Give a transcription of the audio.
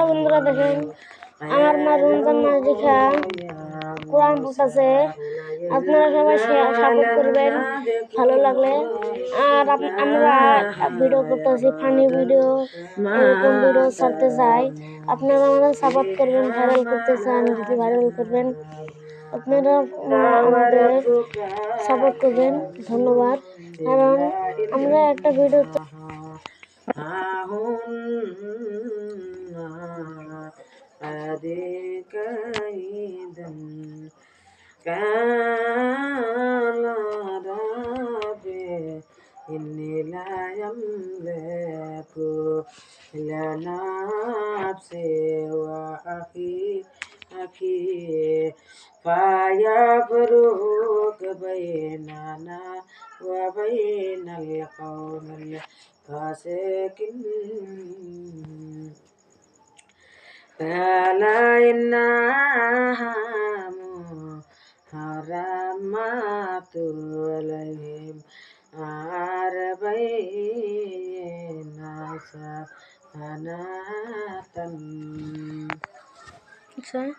বন্ধুরা দেখেন আমার মা রমজান মাস দেখা কোরআন পড়তেছে। আপনারা সবাই সাপোর্ট করবেন ভালো লাগলে। আর আমরা ভিডিও করতেছি, ফানি ভিডিও, এরকম ভিডিও ছাড়তে চাই। আপনারা আমাদের সাপোর্ট করবেন, ভাইরাল করতে চান যদি ভাইরাল করবেন। আপনারা আমাদের সাপোর্ট করবেন, ধন্যবাদ। কারণ আমরা একটা ভিডিও إني لا يملك لنفسي وأخي فيفرق بيننا وبين القوم الفاسقين قال إنها محرمات عليهم 40 سنة